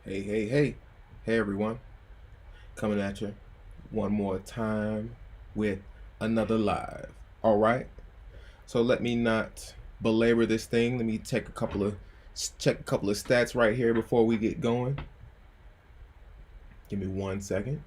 Hey, hey, hey. Hey, everyone. Coming at you one more time with another live. All right. So let me not belabor this thing. Let me check a couple of stats right here before we get going. Give me 1 second.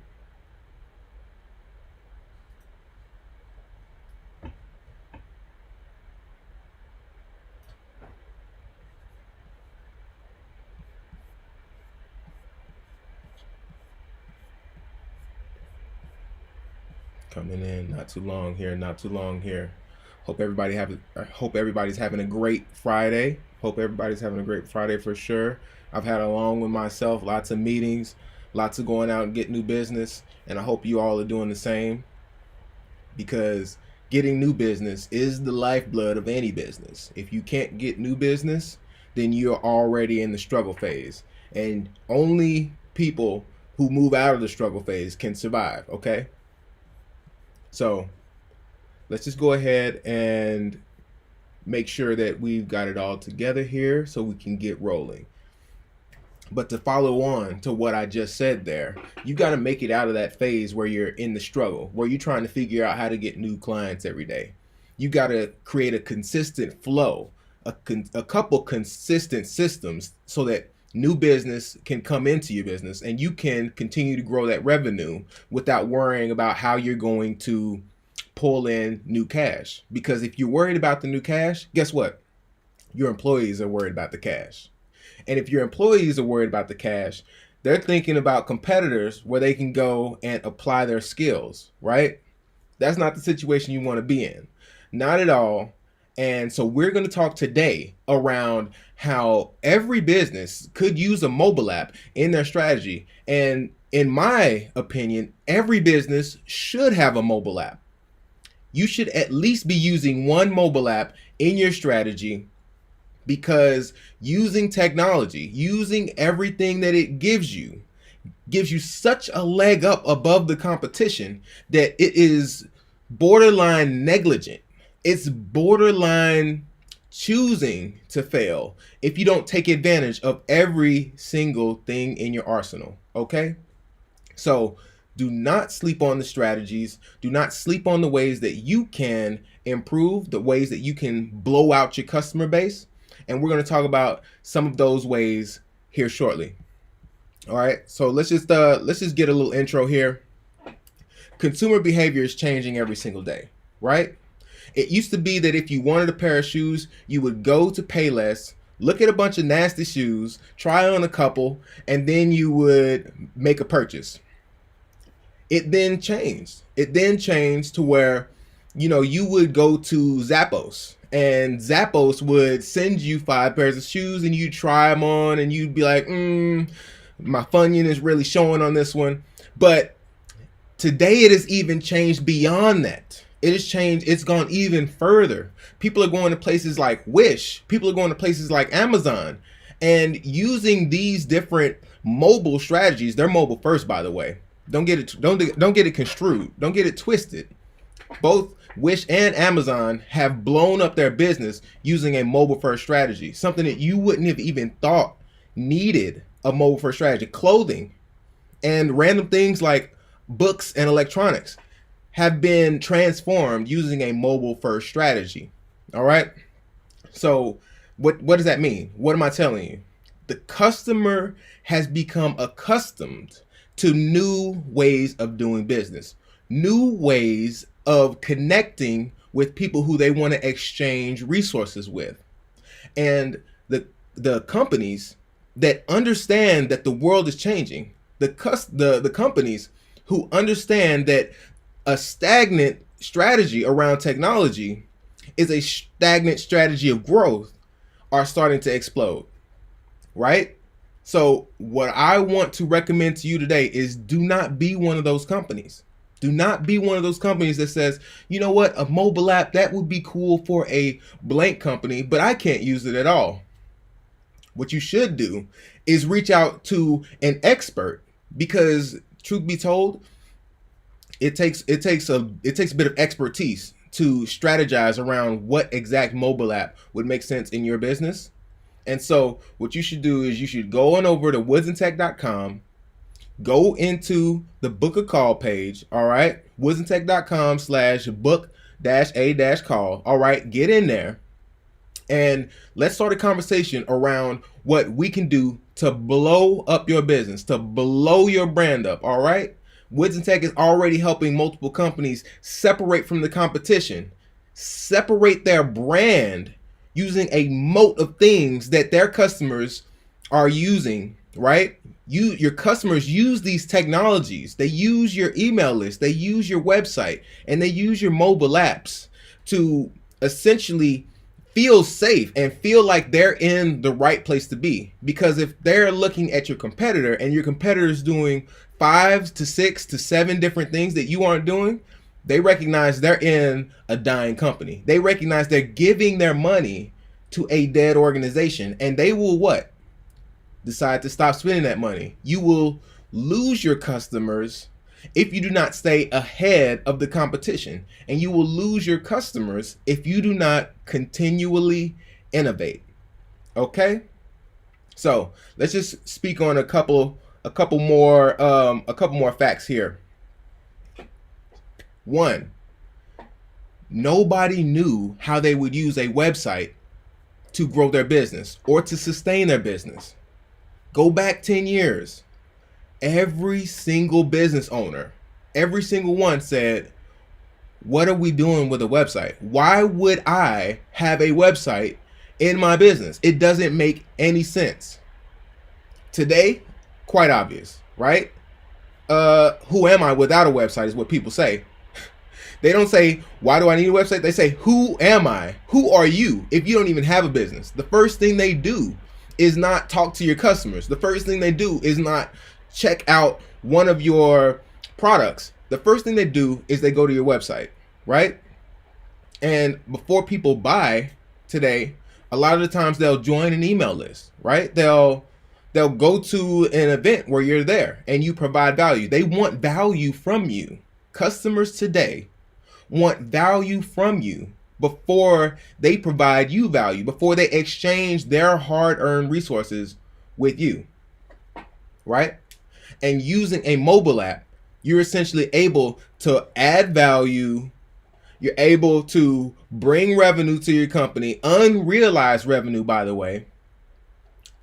Coming in, not too long here, not too long here. Hope everybody's having a great Friday. Hope everybody's having a great Friday for sure. I've had a long with myself, lots of meetings, lots of going out and get new business, and I hope you all are doing the same because getting new business is the lifeblood of any business. If you can't get new business, then you're already in the struggle phase. And only people who move out of the struggle phase can survive, okay? So let's just go ahead and make sure that we've got it all together here so we can get rolling. But to follow on to what I just said there, you got to make it out of that phase where you're in the struggle, where you're trying to figure out how to get new clients every day. You got to create a consistent flow, a couple consistent systems so that new business can come into your business and you can continue to grow that revenue without worrying about how you're going to pull in new cash. Because if you're worried about the new cash, guess what? Your employees are worried about the cash. And if your employees are worried about the cash, they're thinking about competitors where they can go and apply their skills, right? That's not the situation you want to be in. Not at all. And so we're going to talk today around how every business could use a mobile app in their strategy. And in my opinion, every business should have a mobile app. You should at least be using one mobile app in your strategy because using technology, using everything that it gives you such a leg up above the competition that it is borderline negligent. It's borderline choosing to fail if you don't take advantage of every single thing in your arsenal, okay? So do not sleep on the strategies. Do not sleep on the ways that you can improve, the ways that you can blow out your customer base. And we're going to talk about some of those ways here shortly. All right, so let's just get a little intro here. Consumer behavior is changing every single day, right? It used to be that if you wanted a pair of shoes, you would go to Payless, look at a bunch of nasty shoes, try on a couple, and then you would make a purchase. It then changed. It then changed to where, you would go to Zappos and Zappos would send you 5 pairs of shoes and you try them on and you'd be like, my Funyun is really showing on this one. But today it has even changed beyond that. It has changed. It's gone even further. People are going to places like Wish. People are going to places like Amazon and using these different mobile strategies. They're mobile first, by the way. Don't get it construed. Don't get it twisted. Both Wish and Amazon have blown up their business using a mobile first strategy, something that you wouldn't have even thought needed a mobile first strategy. Clothing and random things like books and electronics have been transformed using a mobile first strategy. All right. So what does that mean? What am I telling you? The customer has become accustomed to new ways of doing business, new ways of connecting with people who they want to exchange resources with. And the companies that understand that the world is changing, the companies who understand that a stagnant strategy around technology is a stagnant strategy of growth are starting to explode, right? So what I want to recommend to you today is do not be one of those companies. Do not be one of those companies that says, you know what, a mobile app, that would be cool for a blank company, but I can't use it at all. What you should do is reach out to an expert because truth be told, it takes a bit of expertise to strategize around what exact mobile app would make sense in your business. And so what you should do is you should go on over to woods&tech.com, go into the book a call page. All right. woods&tech.com/book-a-call. All right. Get in there and let's start a conversation around what we can do to blow up your business, to blow your brand up. All right. Woods&Tech is already helping multiple companies separate from the competition, separate their brand using a moat of things that their customers are using, right? Your customers use these technologies. They use your email list, they use your website, and they use your mobile apps to essentially feel safe and feel like they're in the right place to be. Because if they're looking at your competitor and your competitor is doing 5 to 6 to 7 different things that you aren't doing, they recognize they're in a dying company. They recognize they're giving their money to a dead organization, and they will what? Decide to stop spending that money. You will lose your customers if you do not stay ahead of the competition, and you will lose your customers if you do not continually innovate. Okay? So let's just speak on a couple more facts here. One, nobody knew how they would use a website to grow their business or to sustain their business. Go back 10 years. Every single business owner, every single one said, what are we doing with a website? Why would I have a website in my business? It doesn't make any sense. Today, quite obvious, right? Who am I without a website is what people say. They don't say, why do I need a website? They say, who am I? Who are you if you don't even have a business? The first thing they do is not talk to your customers. The first thing they do is not check out one of your products. The first thing they do is they go to your website, right? And before people buy today, a lot of the times they'll join an email list, right? They'll go to an event where you're there and you provide value. They want value from you. Customers today want value from you before they provide you value, before they exchange their hard-earned resources with you, right? And using a mobile app, you're essentially able to add value. You're able to bring revenue to your company, unrealized revenue, by the way.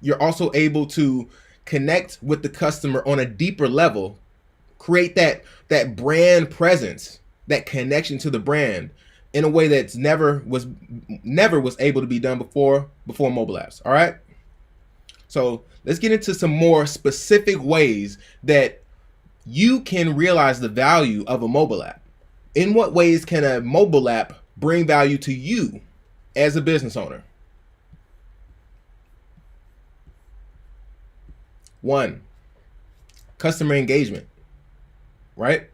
You're also able to connect with the customer on a deeper level, create that brand presence, that connection to the brand in a way that's never was able to be done before mobile apps. All right. So let's get into some more specific ways that you can realize the value of a mobile app. In what ways can a mobile app bring value to you as a business owner? One, customer engagement, right?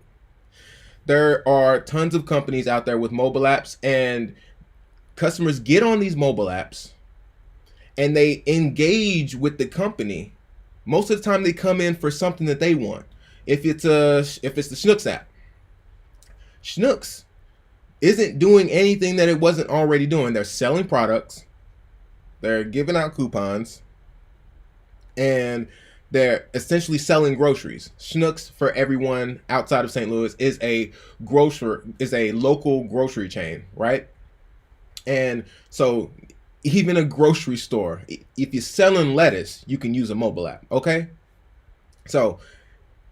There are tons of companies out there with mobile apps, and customers get on these mobile apps and they engage with the company. Most of the time they come in for something that they want. If it's the Schnucks app, Schnucks isn't doing anything that it wasn't already doing. They're selling products, they're giving out coupons, and they're essentially selling groceries. Schnucks, for everyone outside of St. Louis, is a local grocery chain, right? And so even a grocery store, if you're selling lettuce, you can use a mobile app, okay? So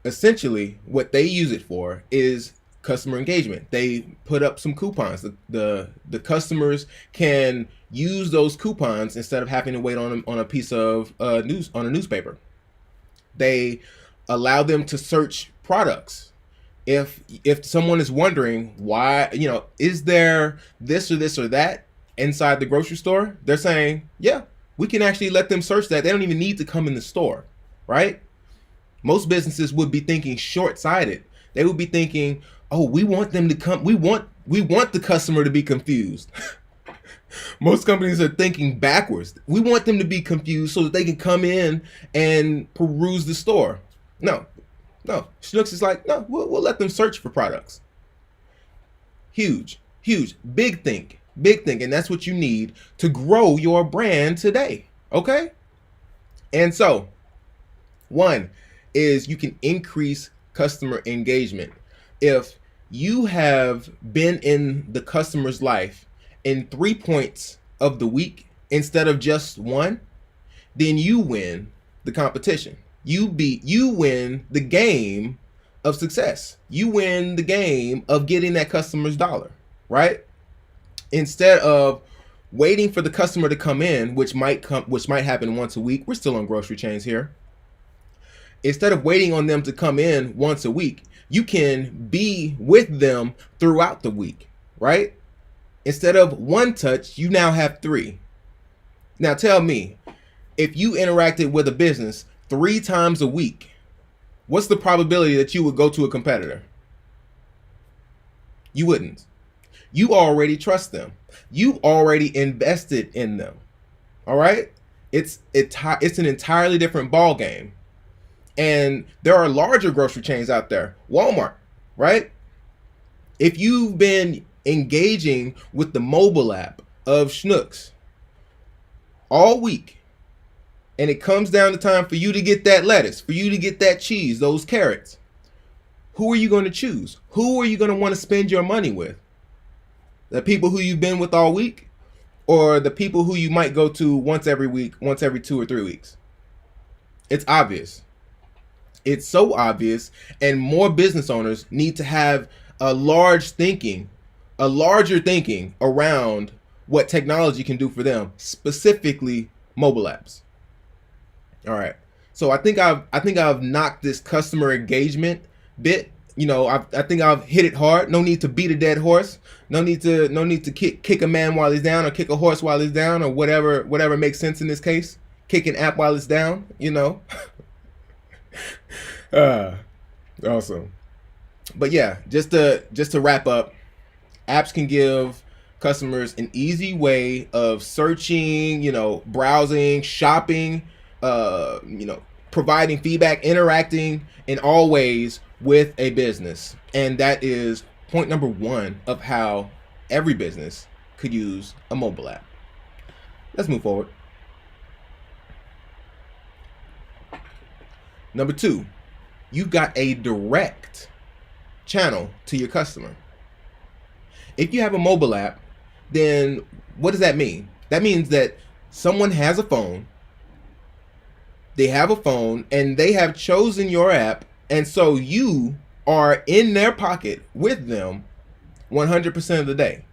essentially what they use it for is customer engagement. They put up some coupons. The customers can use those coupons instead of having to wait on a piece of news on a newspaper. They allow them to search products. If someone is wondering why, is there this or this or that inside the grocery store, they're saying, yeah, we can actually let them search that. They don't even need to come in the store, right? Most businesses would be thinking short-sighted. They would be thinking, oh, we want them to come. We want the customer to be confused. Most companies are thinking backwards. We want them to be confused so that they can come in and peruse the store. No. Schnucks is like, no, we'll let them search for products. Huge, big think. And that's what you need to grow your brand today. Okay? And so, one is you can increase customer engagement. If you have been in the customer's life in 3 points of the week instead of just one, then you win the competition. You win the game of success. You win the game of getting that customer's dollar, right? Instead of waiting for the customer to come in, which might happen once a week. We're still on grocery chains here. Instead of waiting on them to come in once a week, you can be with them throughout the week, right? Instead of one touch, you now have three. Now tell me, if you interacted with a business 3 times a week, what's the probability that you would go to a competitor? You wouldn't. You already trust them. You already invested in them. All right? It's an entirely different ball game. And there are larger grocery chains out there. Walmart, right? If you've been engaging with the mobile app of Schnucks all week, and it comes down to time for you to get that lettuce, for you to get that cheese, those carrots, who are you going to choose? Who are you going to want to spend your money with? The people who you've been with all week, or the people who you might go to once every week, once every 2 or 3 weeks? It's obvious. It's so obvious, and more business owners need to have a larger thinking around what technology can do for them, specifically mobile apps. All right. So I think I've knocked this customer engagement bit. I think I've hit it hard. No need to beat a dead horse. No need to kick a man while he's down, or kick a horse while he's down, or whatever makes sense in this case. Kick an app while it's down. Awesome. But yeah, just to wrap up, apps can give customers an easy way of searching, browsing, shopping, providing feedback, interacting in all ways with a business. And that is point number 1 of how every business could use a mobile app. Let's move forward. Number 2, you've got a direct channel to your customer. If you have a mobile app, then what does that mean? That means that someone has a phone, they have a phone, and they have chosen your app, and so you are in their pocket with them 100% of the day.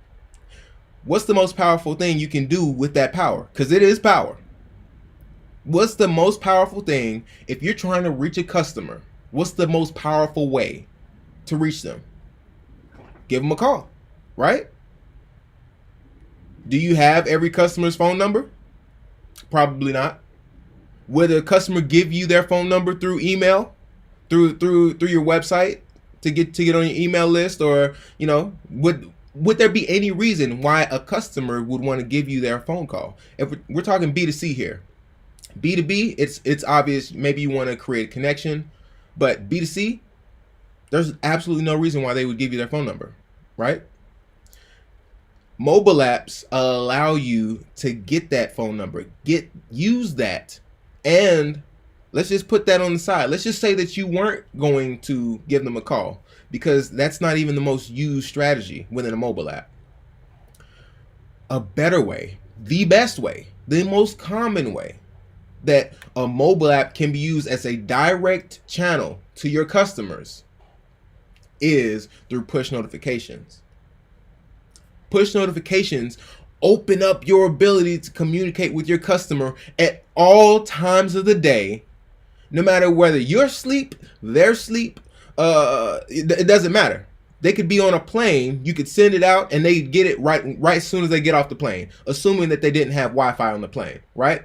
What's the most powerful thing you can do with that power? Because it is power. What's the most powerful thing if you're trying to reach a customer? What's the most powerful way to reach them? Give them a call, right? Do you have every customer's phone number? Probably not. Would a customer give you their phone number through email, through your website to get on your email list, or would there be any reason why a customer would want to give you their phone call? If we're talking B2C here, B2B, it's obvious. Maybe you want to create a connection, but B2C, there's absolutely no reason why they would give you their phone number, right? Mobile apps allow you to get that phone number, use that, and let's just put that on the side. Let's just say that you weren't going to give them a call, because that's not even the most used strategy within a mobile app. A better way, the best way, the most common way that a mobile app can be used as a direct channel to your customers is through push notifications. Push notifications open up your ability to communicate with your customer at all times of the day, no matter whether you're asleep, they're asleep, it doesn't matter. They could be on a plane, you could send it out, and they get it right as soon as they get off the plane, assuming that they didn't have Wi-Fi on the plane, right?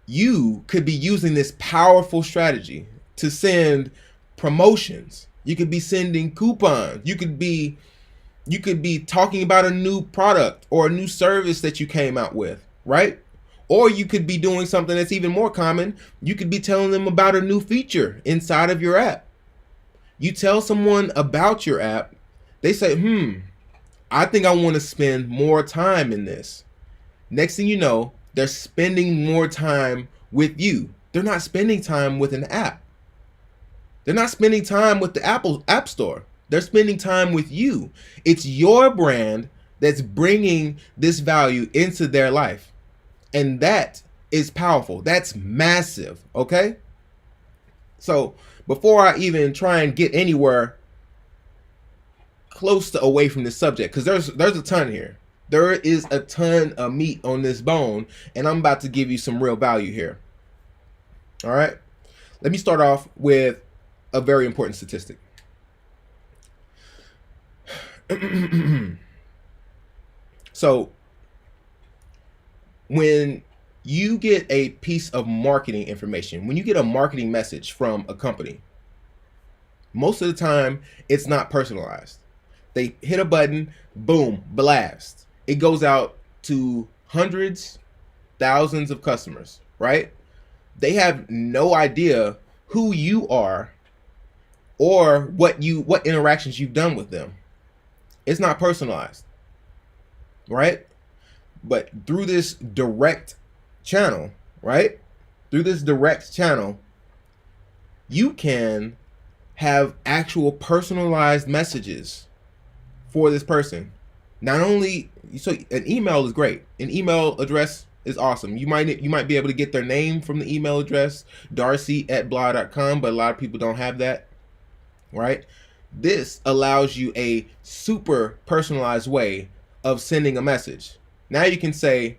You could be using this powerful strategy to send promotions. You could be sending coupons. You could be talking about a new product or a new service that you came out with, right? Or you could be doing something that's even more common. You could be telling them about a new feature inside of your app. You tell someone about your app, they say, I think I want to spend more time in this. Next thing you know, they're spending more time with you. They're not spending time with an app. They're not spending time with the Apple App Store. They're spending time with you. It's your brand that's bringing this value into their life. And that is powerful. That's massive, okay? So before I even try and get anywhere close to away from this subject, because there's a ton here. There is a ton of meat on this bone, and I'm about to give you some real value here. All right? Let me start off with a very important statistic. So when you get a piece of marketing information, when you get a marketing message from a company, most of the time it's not personalized. They hit a button, boom, blast. It goes out to hundreds, thousands of customers, right? They have no idea who you are or what interactions you've done with them. It's not personalized, right? But through this direct channel, right? Through this direct channel, you can have actual personalized messages for this person. Not only, so an email is great. An email address is awesome. You might be able to get their name from the email address, darcy@blah.com, but a lot of people don't have that, right? This allows you a super personalized way of sending a message. Now you can say,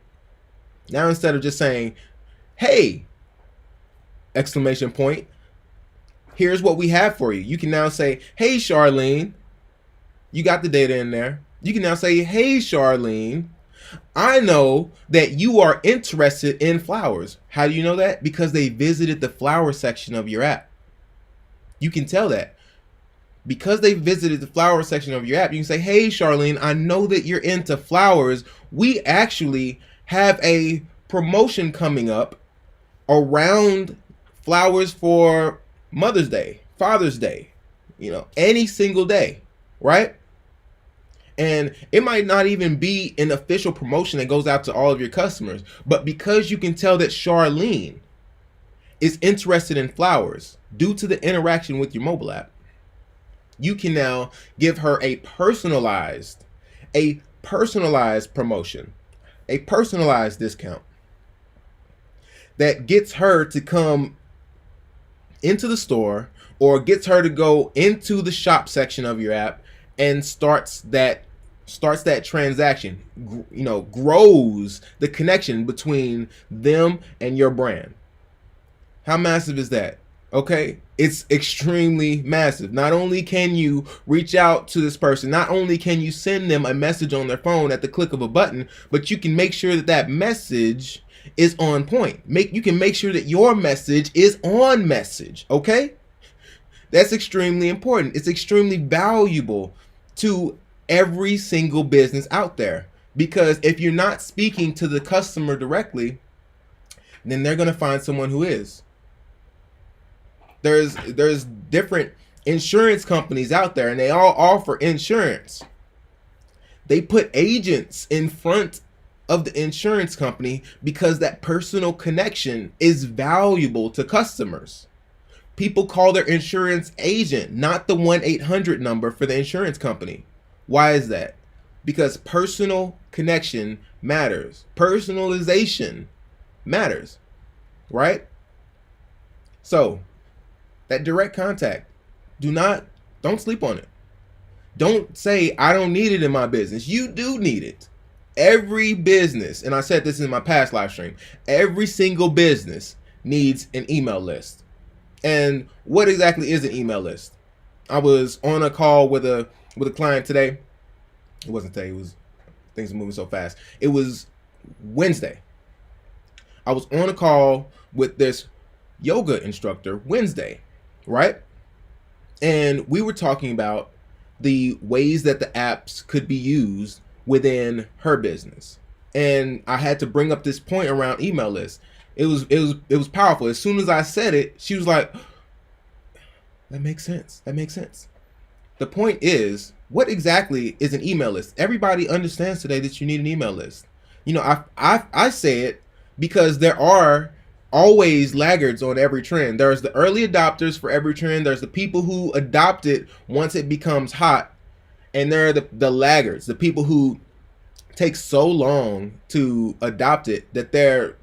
now instead of just saying, hey, exclamation point, here's what we have for you. You can now say, hey, Charlene, you got the data in there. You can now say, hey, Charlene, I know that you are interested in flowers. How do you know that? Because they visited the flower section of your app. You can tell that. Because they visited the flower section of your app, you can say, hey, Charlene, I know that you're into flowers. We actually have a promotion coming up around flowers for Mother's Day, Father's Day, any single day, right? And it might not even be an official promotion that goes out to all of your customers, but because you can tell that Charlene is interested in flowers due to the interaction with your mobile app, you can now give her a personalized promotion, a personalized discount that gets her to come into the store or gets her to go into the shop section of your app and starts that transaction, grows the connection between them and your brand. How massive is that? Okay, it's extremely massive. Not only can you reach out to this person, not only can you send them a message on their phone at the click of a button, but you can make sure that that message is on point. You can make sure that your message is on message, okay? That's extremely important. It's extremely valuable to every single business out there, because if you're not speaking to the customer directly, then they're going to find someone who is. There's different insurance companies out there, and they all offer insurance. They put agents in front of the insurance company because that personal connection is valuable to customers. People call their insurance agent, not the 1-800 number for the insurance company. Why is that? Because personal connection matters. Personalization matters, right? So that direct contact, don't sleep on it. Don't say, I don't need it in my business. You do need it. Every business, and I said this in my past live stream, every single business needs an email list. And what exactly is an email list? I was on a call with a client today. It wasn't today, things are moving so fast. It was Wednesday. I was on a call with this yoga instructor Wednesday, right? And we were talking about the ways that the apps could be used within her business. And I had to bring up this point around email lists. It was powerful. As soon as I said it, she was like, that makes sense. That makes sense. The point is, what exactly is an email list? Everybody understands today that you need an email list. I say it because there are always laggards on every trend. There's the early adopters for every trend. There's the people who adopt it once it becomes hot, and there are the laggards, the people who take so long to adopt it that they're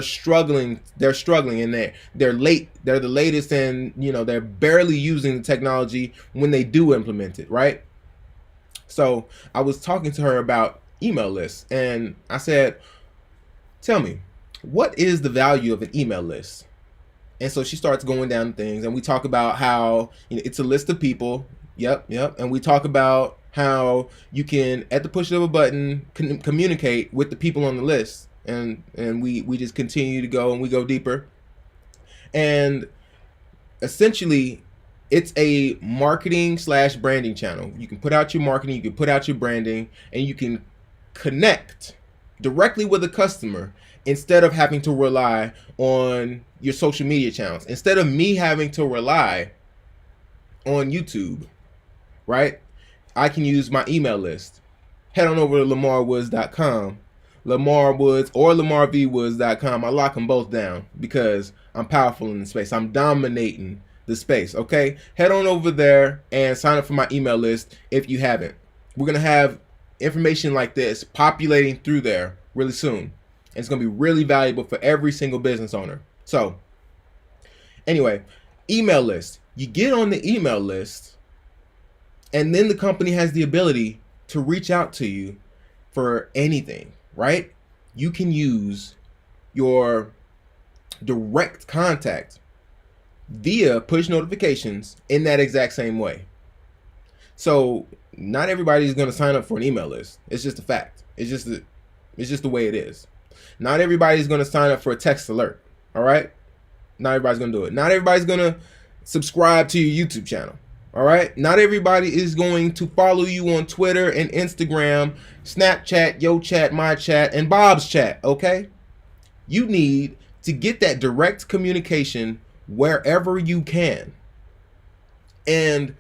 struggling. They're struggling, and they're late. They're the latest, and they're barely using the technology when they do implement it, right? So I was talking to her about email lists, and I said, tell me, what is the value of an email list? And so she starts going down things, and we talk about how it's a list of people. Yep. And we talk about how you can, at the push of a button, communicate with the people on the list. And we just continue to go, and we go deeper. And essentially, it's a marketing / branding channel. You can put out your marketing, you can put out your branding, and you can connect directly with a customer instead of having to rely on your social media channels. Instead of me having to rely on YouTube, right? I can use my email list. Head on over to lamarwoods.com, Lamar Woods or lamarvwoods.com. I lock them both down because I'm powerful in the space. I'm dominating the space, okay? Head on over there and sign up for my email list if you haven't. We're going to have information like this populating through there really soon. And it's going to be really valuable for every single business owner. So, anyway, email list. You get on the email list, and then the company has the ability to reach out to you for anything, right? You can use your direct contact via push notifications in that exact same way. So not everybody is going to sign up for an email list. It's just a fact. It's just the way it is. Not everybody is going to sign up for a text alert. All right. Not everybody's going to do it. Not everybody's going to subscribe to your YouTube channel. All right. Not everybody is going to follow you on Twitter and Instagram, Snapchat, Yo Chat, My Chat, and Bob's Chat. Okay. You need to get that direct communication wherever you can. And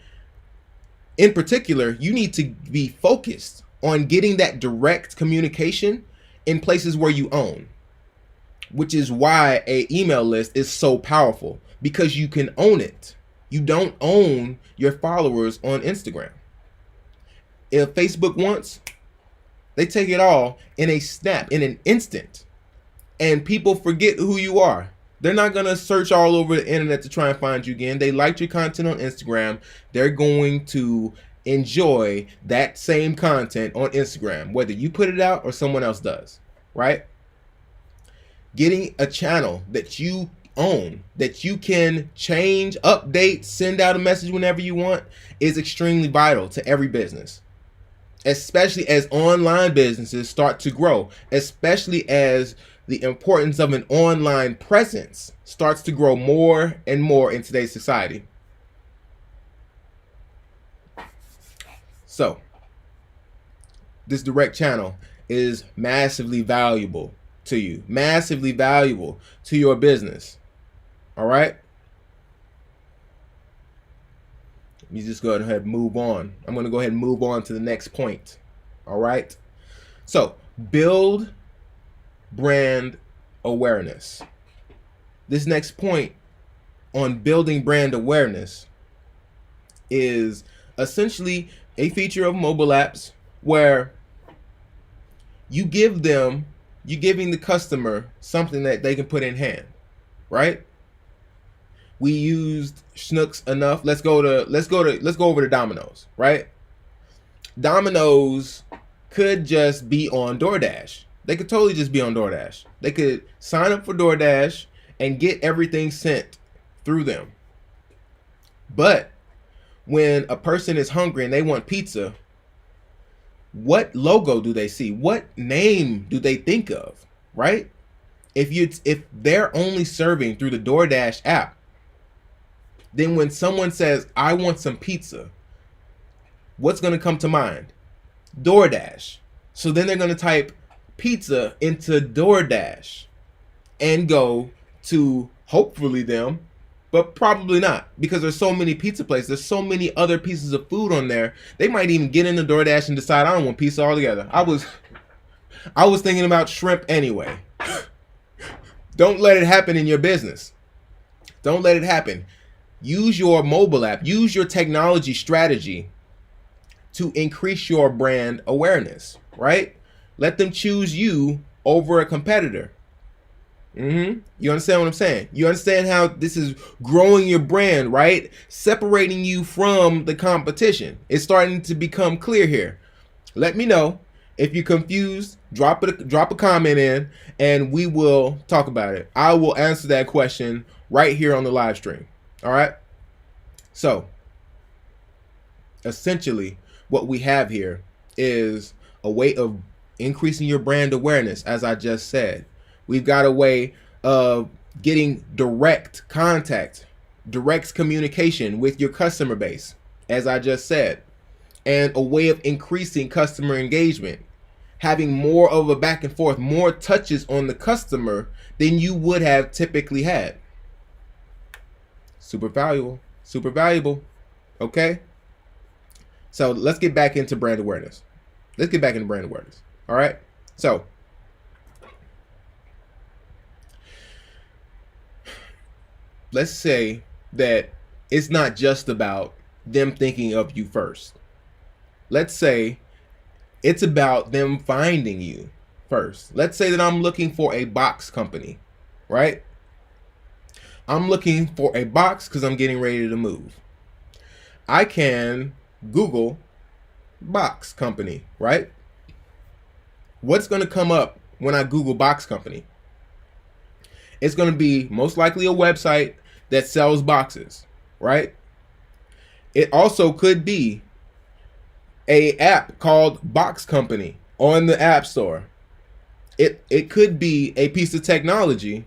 in particular, you need to be focused on getting that direct communication in places where you own, which is why an email list is so powerful, because you can own it. You don't own your followers on Instagram. If Facebook wants, they take it all in a snap, in an instant, and people forget who you are. They're not going to search all over the internet to try and find you again. They liked your content on Instagram. They're going to enjoy that same content on Instagram, whether you put it out or someone else does, right? Getting a channel that you own, that you can change, update, send out a message whenever you want, is extremely vital to every business, especially as online businesses start to grow, especially as the importance of an online presence starts to grow more and more in today's society. So, this direct channel is massively valuable to you, massively valuable to your business. All right? Let me just go ahead and move on. I'm going to go ahead and move on to the next point. All right? So, build brand awareness. This next point on building brand awareness is essentially a feature of mobile apps where you're giving the customer something that they can put in hand, right? We used Schnooks enough. Let's go over to Domino's, right? Domino's could just be on DoorDash. They could totally just be on DoorDash. They could sign up for DoorDash and get everything sent through them. But when a person is hungry and they want pizza, what logo do they see? What name do they think of, right? If they're only serving through the DoorDash app, then when someone says, I want some pizza, what's going to come to mind? DoorDash. So then they're going to type pizza into DoorDash and go to hopefully them, but probably not, because there's so many pizza places. There's so many other pieces of food on there. They might even get into DoorDash and decide, I don't want pizza altogether. I I was thinking about shrimp anyway. Don't let it happen in your business. Don't let it happen. Use your mobile app, use your technology strategy to increase your brand awareness, right? Let them choose you over a competitor. You understand what I'm saying? You understand how this is growing your brand, right? Separating you from the competition. It's starting to become clear here. Let me know if you're confused. Drop a comment in, and we will talk about it. I will answer that question right here on the live stream. All right. So, essentially, what we have here is a way of increasing your brand awareness, as I just said. We've got a way of getting direct contact, direct communication with your customer base, as I just said, and a way of increasing customer engagement, having more of a back and forth, more touches on the customer than you would have typically had. Super valuable, super valuable. Okay. So let's get back into brand awareness. All right. So let's say that it's not just about them thinking of you first. Let's say it's about them finding you first. Let's say that I'm looking for a box company, right? I'm looking for a box because I'm getting ready to move. I can Google box company, right? What's going to come up when I Google box company? It's going to be most likely a website that sells boxes, right? It also could be a app called Box Company on the App Store. It could be a piece of technology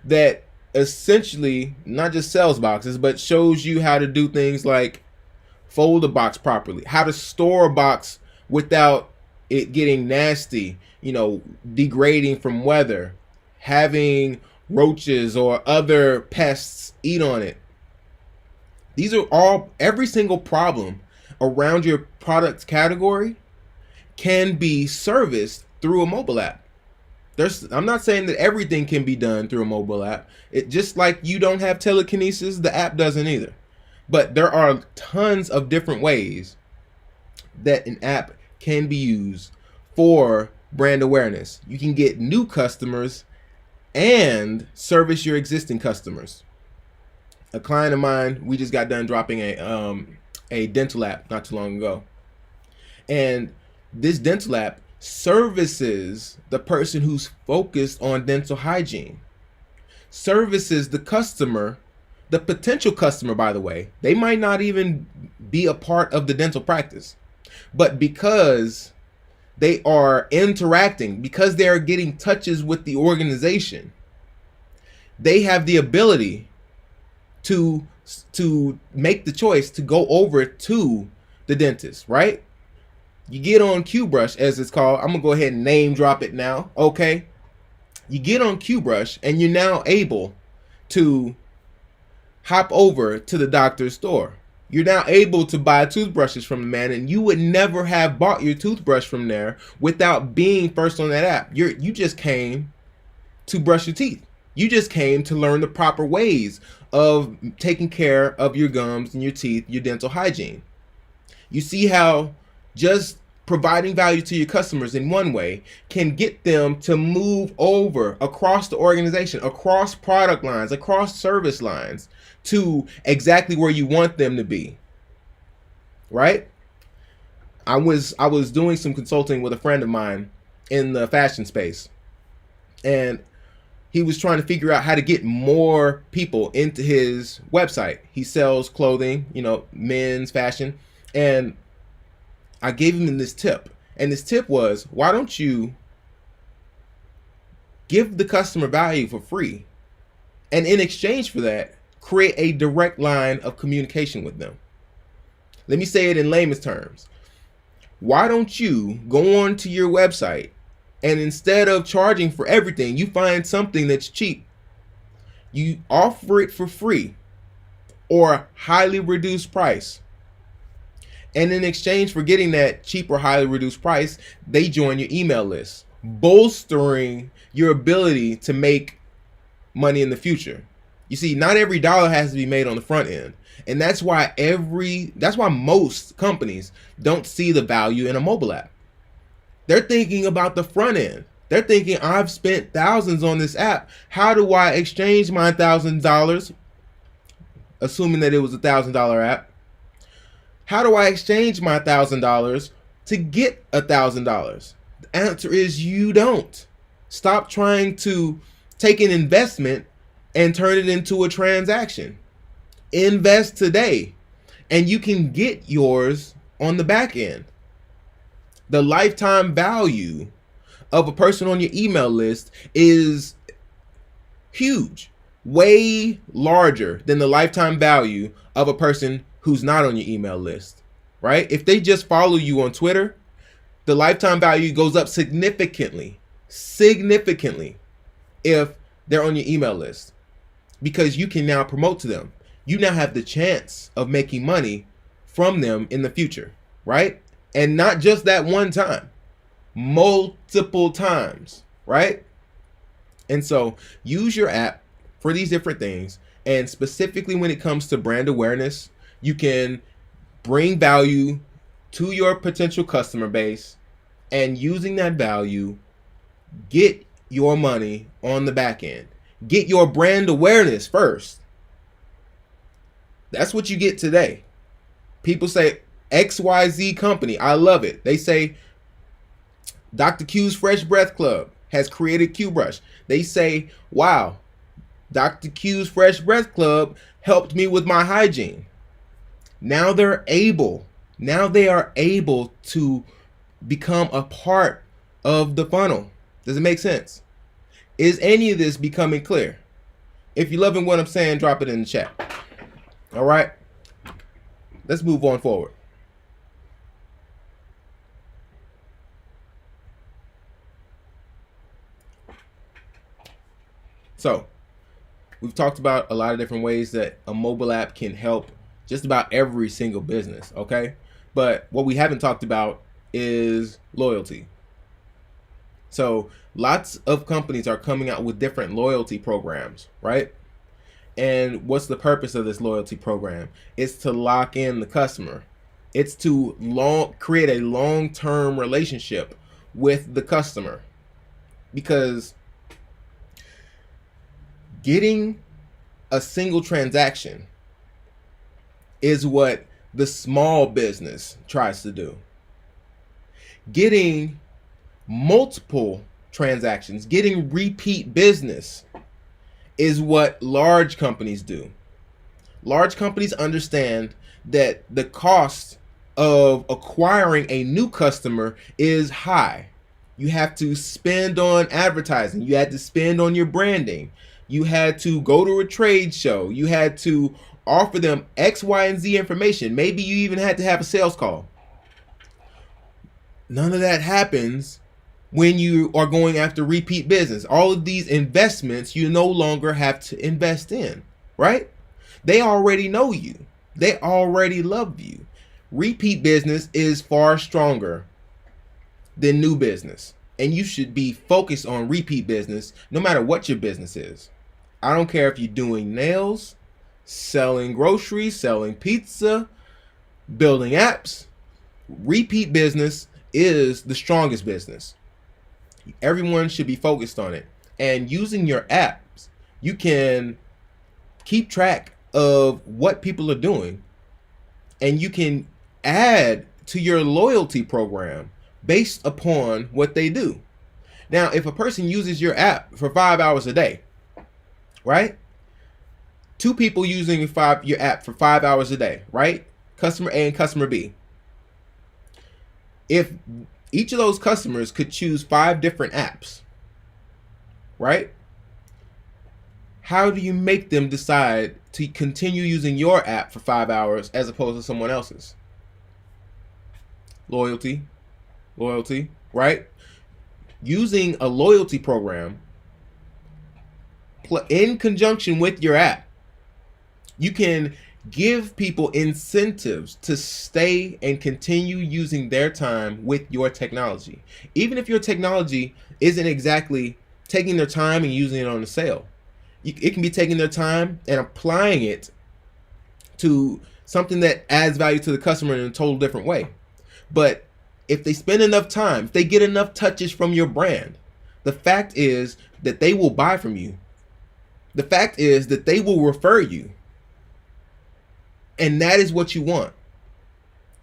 that essentially not just sells boxes, but shows you how to do things like fold a box properly, how to store a box without it getting nasty, degrading from weather, having roaches or other pests eat on it. These are every single problem around your product category can be serviced through a mobile app. I'm not saying that everything can be done through a mobile app. It just like you don't have telekinesis, the app doesn't either. But there are tons of different ways that an app can be used for brand awareness. You can get new customers and service your existing customers. A client of mine, we just got done dropping a dental app not too long ago. And this dental app services the person who's focused on dental hygiene, services the customer, the potential customer, by the way. They might not even be a part of the dental practice, but because they are interacting, because they are getting touches with the organization, they have the ability to make the choice to go over to the dentist, right? You get on QBrush, as it's called. I'm gonna go ahead and name drop it now. Okay, you get on QBrush and you're now able to hop over to the doctor's store. You're now able to buy toothbrushes from the man, and you would never have bought your toothbrush from there without being first on that app. You just came to brush your teeth. You just came to learn the proper ways of taking care of your gums and your teeth, your dental hygiene. You see how just providing value to your customers in one way can get them to move over across the organization, across product lines, across service lines to exactly where you want them to be, right? I was doing some consulting with a friend of mine in the fashion space, and he was trying to figure out how to get more people into his website. He sells clothing, men's fashion, and I gave him this tip. And this tip was, why don't you give the customer value for free, and in exchange for that, create a direct line of communication with them? Let me say it in layman's terms. Why don't you go on to your website, and instead of charging for everything, you find something that's cheap. You offer it for free or highly reduced price. And in exchange for getting that cheap or highly reduced price, they join your email list. bolstering your ability to make money in the future. You see, not every dollar has to be made on the front end. And that's why most companies don't see the value in a mobile app. They're thinking about the front end. They're thinking, I've spent thousands on this app. How do I exchange my $1,000, assuming that it was $1,000 app? How do I exchange my $1,000 to get $1,000? The answer is you don't. Stop trying to take an investment and turn it into a transaction. Invest today, and you can get yours on the back end. The lifetime value of a person on your email list is huge, way larger than the lifetime value of a person who's not on your email list, right? If they just follow you on Twitter, the lifetime value goes up significantly if they're on your email list, because you can now promote to them. You now have the chance of making money from them in the future, right? And not just that one time, multiple times, right? And so use your app for these different things. And specifically when it comes to brand awareness, you can bring value to your potential customer base, and using that value, get your money on the back end. Get your brand awareness first. That's what you get today. People say XYZ company. I love it. They say Dr. Q's Fresh Breath Club has created Q Brush. They say, wow, Dr. Q's Fresh Breath Club helped me with my hygiene. Now they are able to become a part of the funnel. Does it make sense? Is any of this becoming clear? If you're loving what I'm saying, drop it in the chat. All right, let's move on forward. So we've talked about a lot of different ways that a mobile app can help just about every single business, okay? But what we haven't talked about is loyalty. So lots of companies are coming out with different loyalty programs, right? And what's the purpose of this loyalty program? It's to lock in the customer. It's to create a long-term relationship with the customer, because getting a single transaction is what the small business tries to do. Getting multiple transactions, getting repeat business is what large companies do. Large companies understand that the cost of acquiring a new customer is high. You have to spend on advertising. You had to spend on your branding. You had to go to a trade show. You had to offer them X, Y, and Z information. Maybe you even had to have a sales call. None of that happens when you are going after repeat business. All of these investments you no longer have to invest in, right? They already know you. They already love you. Repeat business is far stronger than new business. And you should be focused on repeat business no matter what your business is. I don't care if you're doing nails, selling groceries, selling pizza, building apps. Repeat business is the strongest business. Everyone should be focused on it. And using your apps, you can keep track of what people are doing, and you can add to your loyalty program based upon what they do. Now, if a person uses your app for 5 hours a day, right? 2 people using your app for 5 hours a day, right? Customer A and customer B. If each of those customers could choose 5 different apps, right? How do you make them decide to continue using your app for 5 hours as opposed to someone else's? Loyalty, right? Using a loyalty program in conjunction with your app, you can Give people incentives to stay and continue using their time with your technology. Even if your technology isn't exactly taking their time and using it on the sale, it can be taking their time and applying it to something that adds value to the customer in a total different way. But if they spend enough time, if they get enough touches from your brand, the fact is that they will buy from you. The fact is that they will refer you. And that is what you want.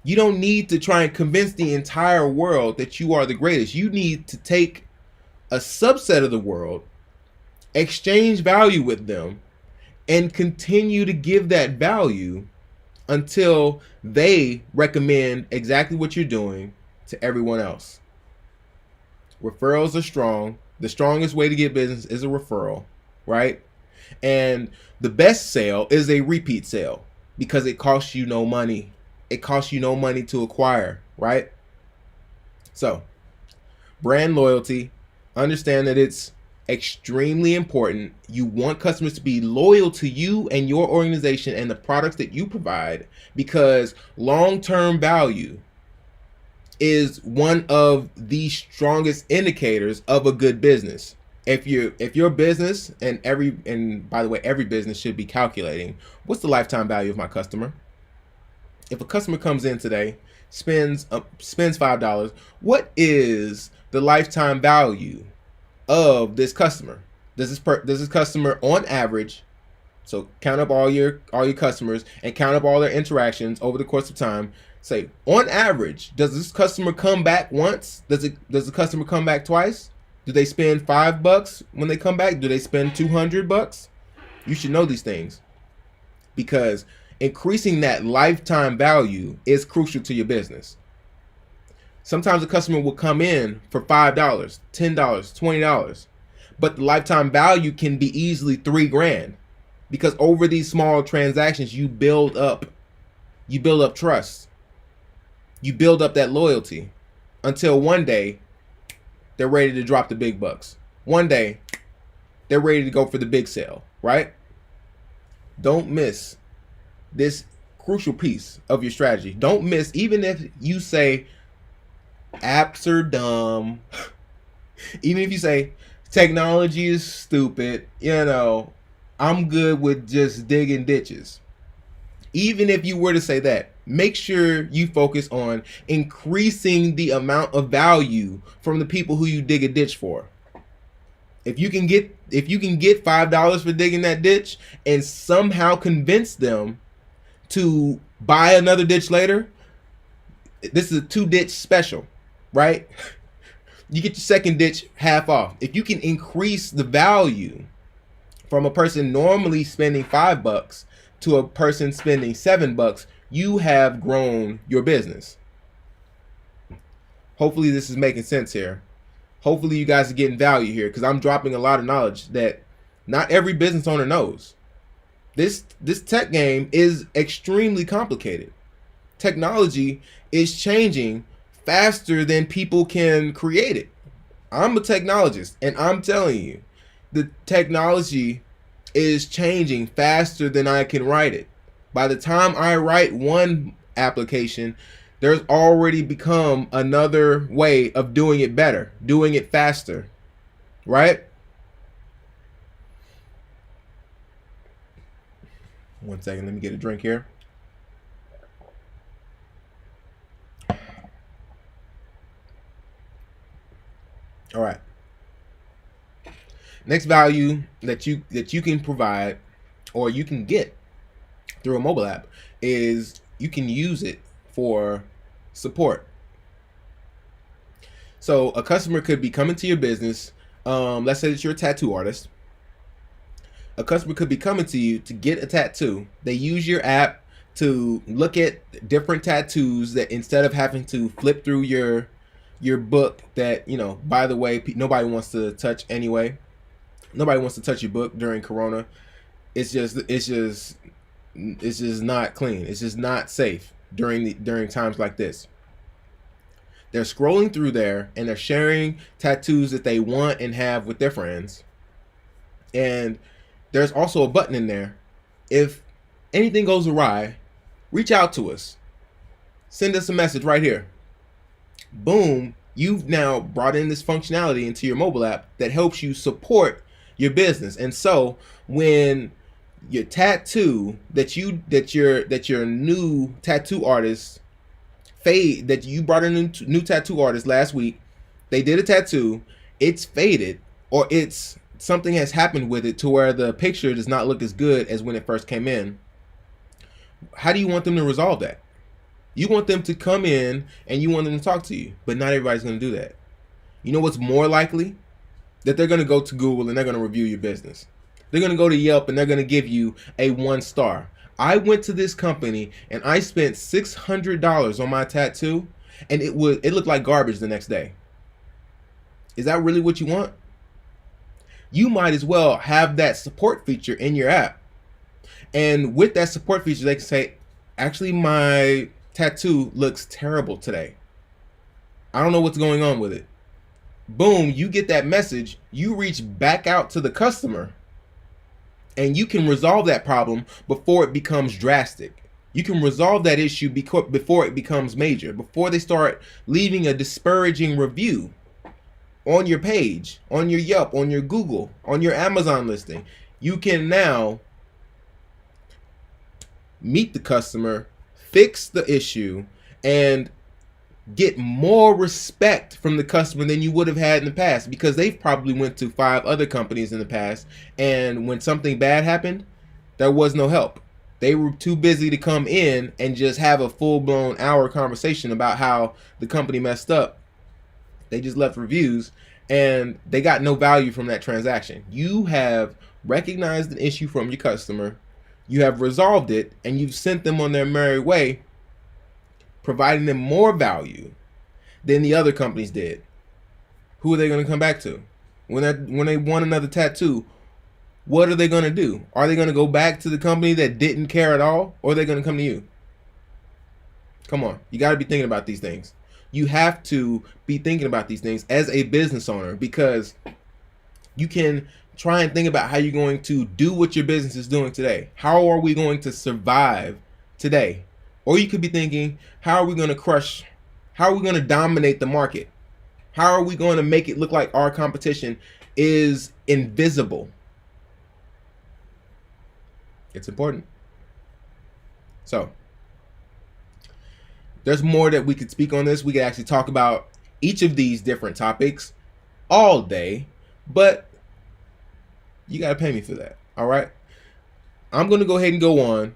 You don't need to try and convince the entire world that you are the greatest. You need to take a subset of the world, exchange value with them, and continue to give that value until they recommend exactly what you're doing to everyone else. Referrals are strong. The strongest way to get business is a referral, right? And the best sale is a repeat sale because it costs you no money. It costs you no money to acquire, right? So, brand loyalty, understand that it's extremely important. You want customers to be loyal to you and your organization and the products that you provide, because long-term value is one of the strongest indicators of a good business. If your business, and by the way, every business should be calculating, what's the lifetime value of my customer? If a customer comes in today, spends $5, what is the lifetime value of this customer? Does this customer on average, so count up all your customers and count up all their interactions over the course of time, say on average, does this customer come back once? Does the customer come back twice? Do they spend $5 when they come back? Do they spend $200? You should know these things, because increasing that lifetime value is crucial to your business. Sometimes a customer will come in for $5, $10, $20, but the lifetime value can be easily $3,000, because over these small transactions, you build up trust. You build up that loyalty until one day they're ready to drop the big bucks. One day they're ready to go for the big sale, right? Don't miss this crucial piece of your strategy. Don't miss, even if you say apps are dumb, even if you say technology is stupid, I'm good with just digging ditches. Even if you were to say that, make sure you focus on increasing the amount of value from the people who you dig a ditch for. If you can get $5 for digging that ditch and somehow convince them to buy another ditch later, this is a 2-ditch special, right? You get your second ditch half off. If you can increase the value from a person normally spending $5 to a person spending $7, you have grown your business. Hopefully this is making sense here. Hopefully you guys are getting value here, because I'm dropping a lot of knowledge that not every business owner knows. This tech game is extremely complicated. Technology is changing faster than people can create it. I'm a technologist, and I'm telling you, the technology is changing faster than I can write it. By the time I write one application, there's already become another way of doing it better, doing it faster, right? One second, let me get a drink here. All right. Next value that you can provide, or you can get through a mobile app, is you can use it for support. So a customer could be coming to your business. Let's say that you're a tattoo artist. A customer could be coming to you to get a tattoo. They use your app to look at different tattoos, that instead of having to flip through your book that, by the way, nobody wants to touch anyway. Nobody wants to touch your book during Corona. It's just not clean. It's just not safe during times like this. They're scrolling through there and they're sharing tattoos that they want and have with their friends. And there's also a button in there. If anything goes awry, reach out to us. Send us a message right here. Boom, you've now brought in this functionality into your mobile app that helps you support your business. And so when your tattoo that your new tattoo artist that you brought in a new tattoo artist last week, they did a tattoo, it's faded, or it's something has happened with it to where the picture does not look as good as when it first came in. How do you want them to resolve that? You want them to come in and you want them to talk to you, but not everybody's going to do that. You know what's more likely? That they're going to go to Google and they're going to review your business. They're going to go to Yelp and they're going to give you a 1 star. I went to this company and I spent $600 on my tattoo, and it looked like garbage the next day. Is that really what you want? You might as well have that support feature in your app. And with that support feature, they can say, actually, my tattoo looks terrible today. I don't know what's going on with it. Boom, you get that message. You reach back out to the customer and you can resolve that problem before it becomes drastic. You can resolve that issue before it becomes major, before they start leaving a disparaging review on your page, on your Yelp, on your Google, on your Amazon listing. You can now meet the customer, fix the issue, and get more respect from the customer than you would have had in the past, because they've probably went to 5 other companies in the past, and when something bad happened, there was no help. They were too busy to come in and just have a full-blown hour conversation about how the company messed up. They just left reviews and they got no value from that transaction. You have recognized an issue from your customer, you have resolved it, and you've sent them on their merry way, providing them more value than the other companies did. Who are they going to come back to? When they want another tattoo, what are they going to do? Are they going to go back to the company that didn't care at all, or are they going to come to you? Come on, you got to be thinking about these things. You have to be thinking about these things as a business owner, because you can try and think about how you're going to do what your business is doing today. How are we going to survive today? Or you could be thinking, how are we going to crush? How are we going to dominate the market? How are we going to make it look like our competition is invisible? It's important. So, there's more that we could speak on this. We could actually talk about each of these different topics all day, but you got to pay me for that. All right. I'm going to go ahead and go on.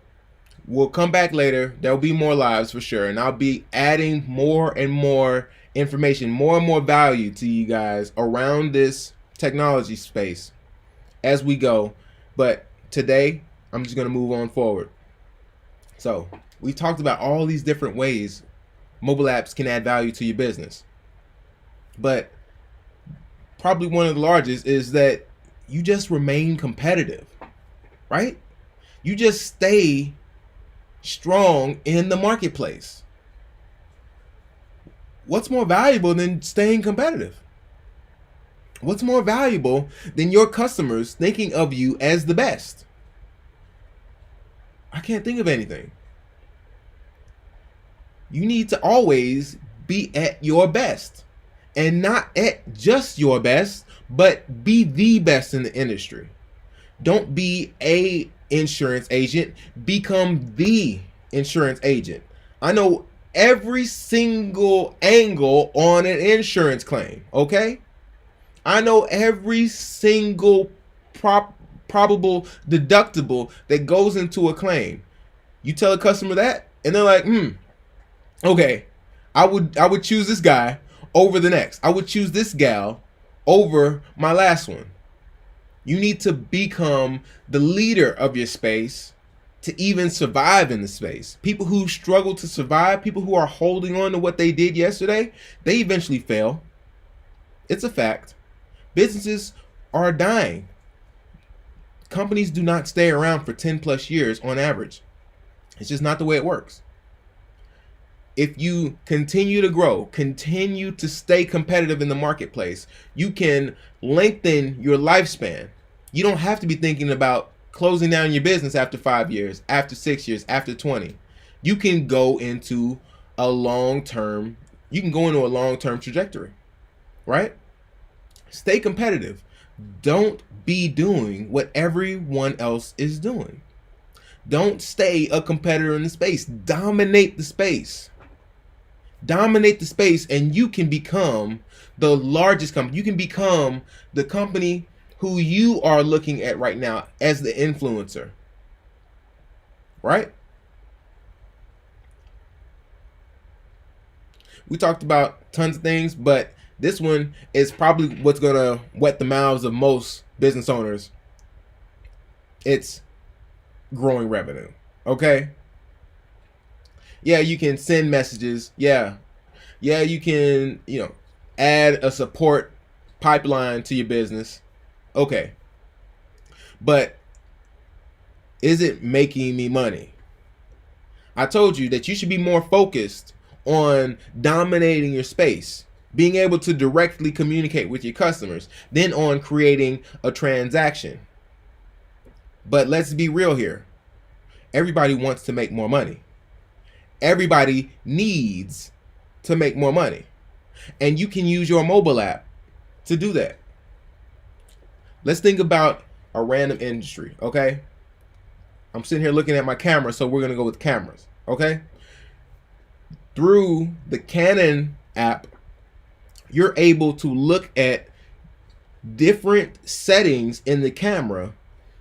We'll come back later. There'll be more lives for sure. And I'll be adding more and more information, more and more value to you guys around this technology space as we go. But today, I'm just going to move on forward. So we talked about all these different ways mobile apps can add value to your business. But probably one of the largest is that you just remain competitive, right? You just stay strong in the marketplace. What's more valuable than staying competitive? What's more valuable than your customers thinking of you as the best? I can't think of anything. You need to always be at your best, and not at just your best, but be the best in the industry. Don't be a insurance agent, become the insurance agent. I know every single angle on an insurance claim, okay? I know every single probable deductible that goes into a claim. You tell a customer that, and they're like, okay, I would choose this guy over the next. I would choose this gal over my last one. You need to become the leader of your space to even survive in the space. People who struggle to survive, people who are holding on to what they did yesterday, they eventually fail. It's a fact. Businesses are dying. Companies do not stay around for 10 plus years on average. It's just not the way it works. If you continue to grow, continue to stay competitive in the marketplace, you can lengthen your lifespan. You don't have to be thinking about closing down your business after 5 years, after 6 years, after 20. You can go into a long-term trajectory, right? Stay competitive. Don't be doing what everyone else is doing. Don't stay a competitor in the space. Dominate the space. Dominate the space, and you can become the largest company. You can become the company who you are looking at right now as the influencer. Right? We talked about tons of things, but this one is probably what's going to wet the mouths of most business owners. It's growing revenue. Okay? Yeah, you can send messages. Yeah, you can, add a support pipeline to your business. Okay. But is it making me money? I told you that you should be more focused on dominating your space, being able to directly communicate with your customers, then on creating a transaction. But let's be real here. Everybody wants to make more money. Everybody needs to make more money. And you can use your mobile app to do that. Let's think about a random industry, okay? I'm sitting here looking at my camera, so we're going to go with cameras, okay? Through the Canon app, you're able to look at different settings in the camera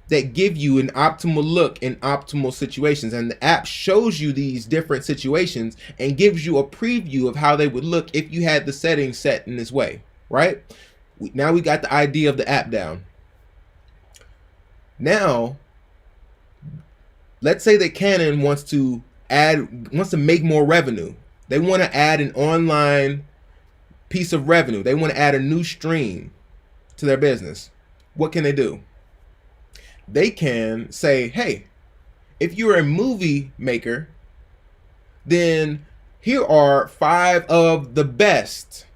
that give you an optimal look in optimal situations. And the app shows you these different situations and gives you a preview of how they would look if you had the settings set in this way, right? Now we got the idea of the app down. Now, let's say that Canon wants to make more revenue. They want to add an online piece of revenue. They want to add a new stream to their business. What can they do? They can say, hey, if you're a movie maker, then here are five of the best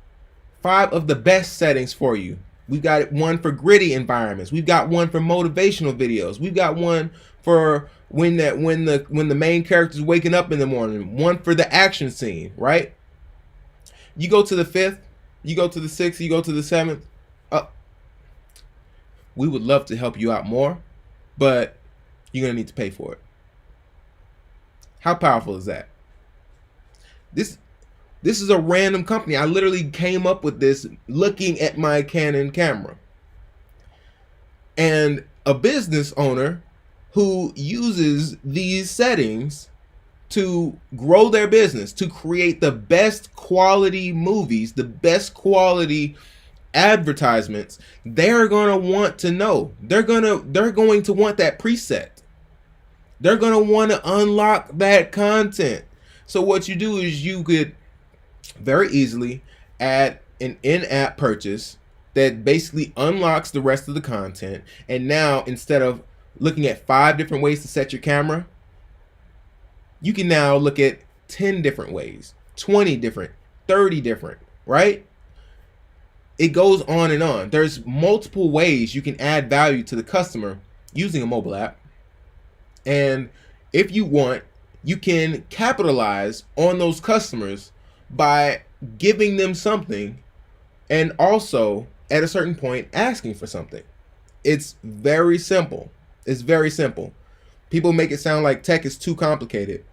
settings for you. We've got one for gritty environments. We've got one for motivational videos. We've got one for when the main character is waking up in the morning. One for the action scene, right? You go to the 5th, you go to the 6th, you go to the 7th. We would love to help you out more, but you're going to need to pay for it. How powerful is that? This is a random company. I literally came up with this looking at my Canon camera. And a business owner who uses these settings to grow their business, to create the best quality movies, the best quality advertisements, they're going to want to know. They're going to want that preset. They're going to want to unlock that content. So what you do is you could very easily add an in-app purchase that basically unlocks the rest of the content. And now, instead of looking at 5 different ways to set your camera, you can now look at 10 different ways, 20 different, 30 different, right? It goes on and on. There's multiple ways you can add value to the customer using a mobile app. And if you want, you can capitalize on those customers by giving them something and also at a certain point asking for something. It's very simple. It's very simple. People make it sound like tech is too complicated.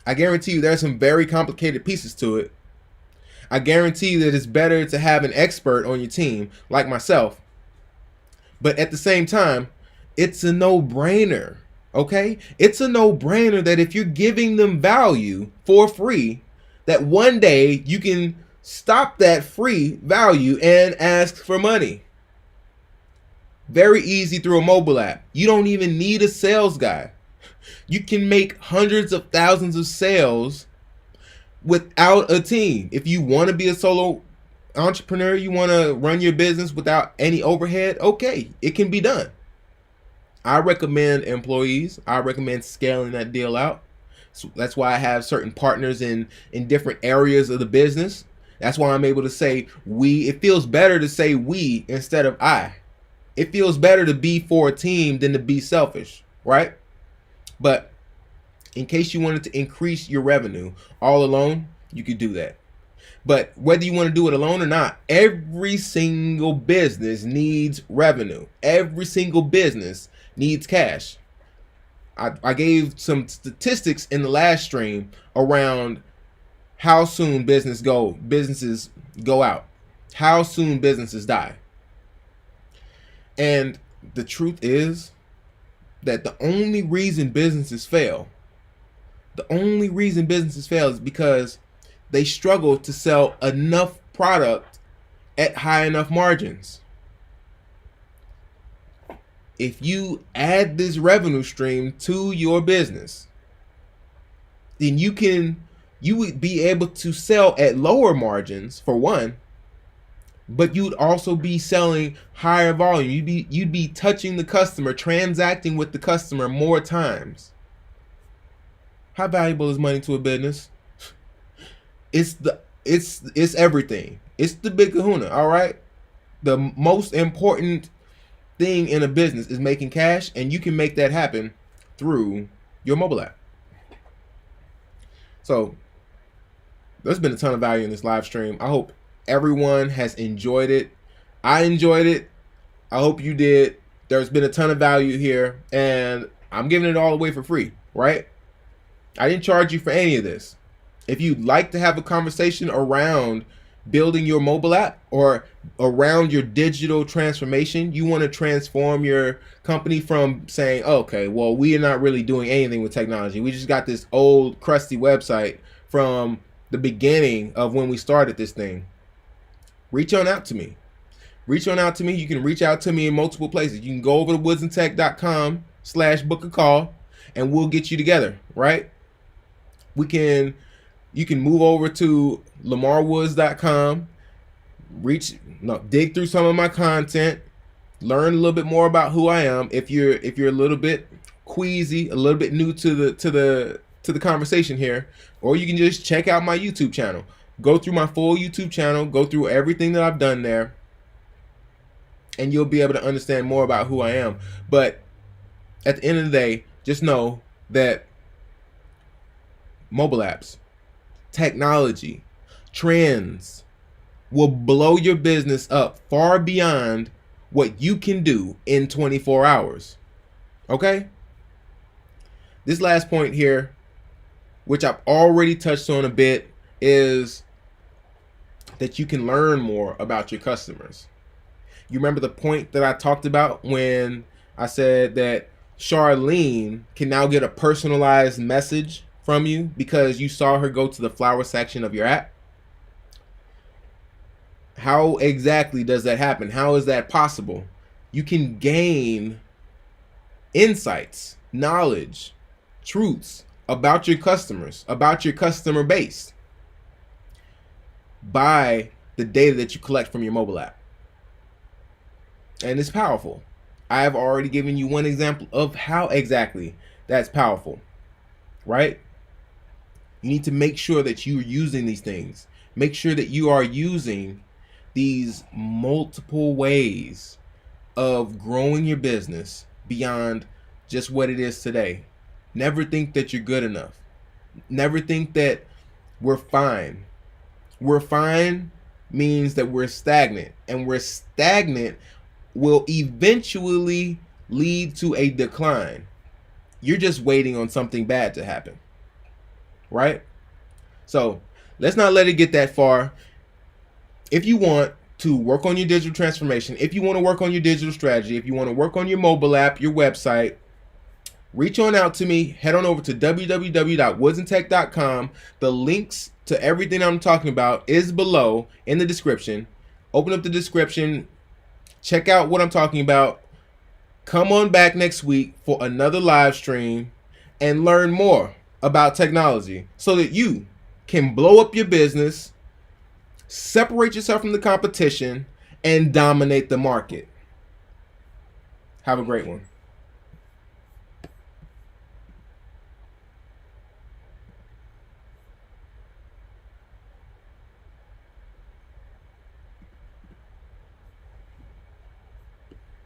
I guarantee you there's some very complicated pieces to it. I guarantee that it's better to have an expert on your team like myself. But at the same time, it's a no-brainer, okay? It's a no-brainer that if you're giving them value for free, that one day you can stop that free value and ask for money. Very easy through a mobile app. You don't even need a sales guy. You can make hundreds of thousands of sales without a team. If you want to be a solo entrepreneur, you want to run your business without any overhead, okay, it can be done. I recommend employees. I recommend scaling that deal out. So that's why I have certain partners in different areas of the business. That's why I'm able to say we. It feels better to say we instead of I. It feels better to be for a team than to be selfish, right? But in case you wanted to increase your revenue all alone, you could do that. But whether you want to do it alone or not, every single business needs revenue. Every single business needs cash. I gave some statistics in the last stream around how soon businesses go out, how soon businesses die. And the truth is that the only reason businesses fail is because they struggle to sell enough product at high enough margins. If you add this revenue stream to your business, then you would be able to sell at lower margins for one, but you'd also be selling higher volume. You'd be touching the customer, transacting with the customer more times. How valuable is money to a business? It's everything. It's the big kahuna, all right? The most important thing in a business is making cash, and you can make that happen through your mobile app. So there's been a ton of value in this live stream. I hope everyone has enjoyed it. I enjoyed it. I hope you did. There's been a ton of value here, and I'm giving it all away for free, right? I didn't charge you for any of this. If you'd like to have a conversation around building your mobile app or around your digital transformation, you want to transform your company from saying, okay, well, we are not really doing anything with technology. We just got this old crusty website from the beginning of when we started this thing. Reach on out to me. You can reach out to me in multiple places. You can go over to woodsandtech.com/book a call and we'll get you together, right? You can move over to lamarwoods.com, dig through some of my content, learn a little bit more about who I am. If you're a little bit queasy, a little bit new to the conversation here, or you can just check out my YouTube channel. Go through my full YouTube channel, go through everything that I've done there, and you'll be able to understand more about who I am. But at the end of the day, just know that mobile apps, technology, trends will blow your business up far beyond what you can do in 24 hours. Okay? This last point here, which I've already touched on a bit, is that you can learn more about your customers. You remember the point that I talked about when I said that Charlene can now get a personalized message from you because you saw her go to the flower section of your app? How exactly does that happen? How is that possible? You can gain insights, knowledge, truths about your customers, about your customer base by the data that you collect from your mobile app. And it's powerful. I have already given you one example of how exactly that's powerful, right? You need to make sure that you're using these things. Make sure that you are using these multiple ways of growing your business beyond just what it is today. Never think that you're good enough. Never think that we're fine. We're fine means that we're stagnant, and we're stagnant will eventually lead to a decline. You're just waiting on something bad to happen. Right? So let's not let it get that far. If you want to work on your digital transformation, if you want to work on your digital strategy, if you want to work on your mobile app, your website, reach on out to me. Head on over to www.woodsandtech.com. The links to everything I'm talking about is below in the description. Open up the description. Check out what I'm talking about. Come on back next week for another live stream and learn more about technology so that you can blow up your business, separate yourself from the competition, and dominate the market. Have a great one.